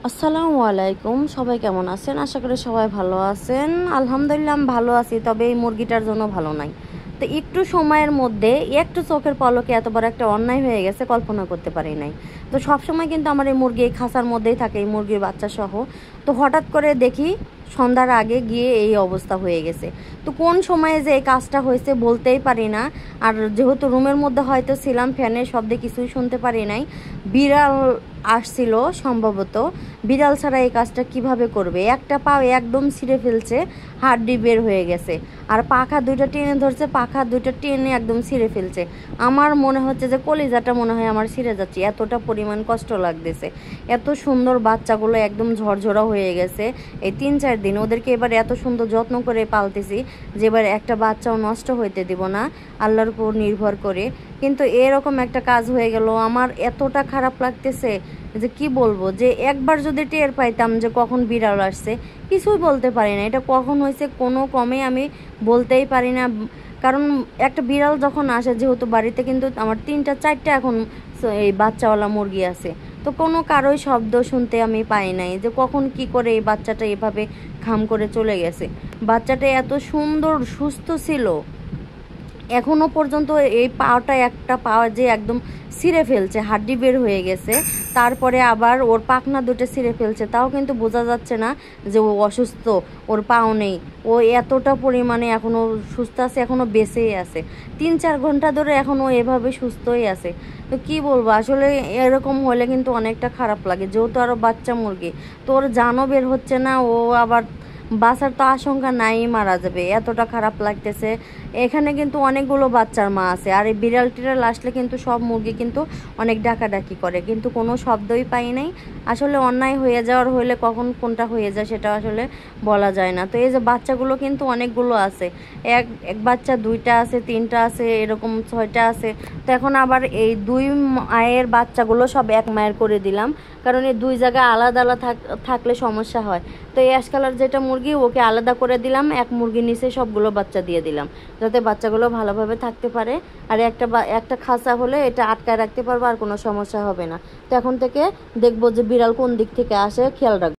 আসসালামু আলাইকুম। সবাই কেমন আছেন? আশা করি সবাই ভালো আছেন। আলহামদুলিল্লাহ আমি ভালো আছি, তবে এই মুরগিটার জন্য ভালো নাই। তো একটু সময়ের মধ্যে একটু চোখের পলকে এত বড় একটা অন্যায় হয়ে গেছে, কল্পনা করতে পারি নাই। তো সবসময় কিন্তু আমার এই মুরগি এই খাঁচার মধ্যেই থাকে, এই মুরগির বাচ্চা সহ। তো হঠাৎ করে দেখি সন্ধ্যার আগে গিয়ে এই অবস্থা হয়ে গেছে। তো কোন সময়ে যে এই কাজটা হয়েছে বলতেই পারি না। আর যেহেতু রুমের মধ্যে হয়তো ছিলাম, ফ্যানের শব্দে কিছুই শুনতে পারি নাই। বিড়াল আসছিল সম্ভবত। বিড়াল ছাড়া এই কাজটা কিভাবে করবে? একটা পাও একদম ছিঁড়ে ফেলছে, হাড্ডি বের হয়ে গেছে। আর পাখা দুইটা টেনে ধরছে, পাখা দুইটা টেনে একদম ছিঁড়ে ফেলছে। আমার মনে হচ্ছে যে কলিজাটা মনে হয় আমার ছিঁড়ে যাচ্ছে, এতটা পরিমাণ কষ্ট লাগতেছে। এত সুন্দর বাচ্চাগুলো একদম ঝরঝরা হয়ে গেছে এই 3-4 দিন। ওদেরকে এবার এত সুন্দর যত্ন করে পালতেছি যে এবার একটা বাচ্চাও নষ্ট হইতে দিব না, আল্লাহর উপর নির্ভর করে। কিন্তু এরকম একটা কাজ হয়ে গেল, আমার এতটা খারাপ লাগতেছে যে কি বলবো। যে একবার যদি টের পাইতাম যে কখন বিড়াল আসছে, কিছুই বলতে পারি না। এটা কখন হয়েছে কোনো কমে আমি বলতেই পারি না। কারণ একটা বিড়াল যখন আসে, যেহেতু বাড়িতে কিন্তু আমার 3-4টা এখন এই বাচ্চাওয়ালা মুরগি আছে, তো কোনো কারোই শব্দ শুনতে আমি পাই নাই যে কখন কি করে এই বাচ্চাটা এভাবে খাম করে চলে গেছে। বাচ্চাটা এত সুন্দর সুস্থ ছিল, এখনো পর্যন্ত এই পাওয়াটা একটা পাওয়া যে একদম ছিঁড়ে ফেলছে, হাড্ডি বের হয়ে গেছে। তারপরে আবার ওর পাখনা দুটো ছিঁড়ে ফেলছে, তাও কিন্তু বোঝা যাচ্ছে না যে ও অসুস্থ, ওর পাও নেই। ও এতটা পরিমাণে এখনও সুস্থ আছে, এখনও বেঁচেই আছে। 3-4 ঘন্টা ধরে এখনও এভাবে সুস্থই আছে। তো কি বলবো, আসলে এরকম হলে কিন্তু অনেকটা খারাপ লাগে। যেহেতু আরও বাচ্চা মুরগি, তো ওর জানও বের হচ্ছে না, ও আবার বাঁচার তো আশঙ্কা নাই, মারা যাবে, এতটা খারাপ লাগতেছে। এখানে কিন্তু অনেকগুলো বাচ্চার মা আছে, আর এই বিড়াল টিড়াল আসলে কিন্তু সব মুরগি কিন্তু অনেক ডাকাডাকি করে, কিন্তু কোনো শব্দই পাই নাই। আসলে অন্যায় হয়ে যাওয়ার হইলে কখন কোনটা হয়ে যায় সেটা আসলে বলা যায় না। তো এই যে বাচ্চাগুলো কিন্তু অনেকগুলো আছে, এক এক বাচ্চা 2টা আছে, 3টা আছে, এরকম 6টা আছে। তো এখন আবার এই 2 মায়ের বাচ্চাগুলো সব এক মায়ের করে দিলাম, কারণ এই 2 জায়গায় আলাদা আলাদা থাকলে সমস্যা হয়। তো এই অ্যাশ কালার যেটা মুরগি, ওকে আলাদা করে দিলাম, এক মুরগির নিচে সবগুলো বাচ্চা দিয়ে দিলাম, যাতে বাচ্চাগুলো ভালোভাবে থাকতে পারে। আর একটা খাঁচা হলে এটা আটকায় রাখতে পারবো, আর কোনো সমস্যা হবে না। তো এখন থেকে দেখবো যে বিড়াল কোন দিক থেকে আসে, খেয়াল রাখবো।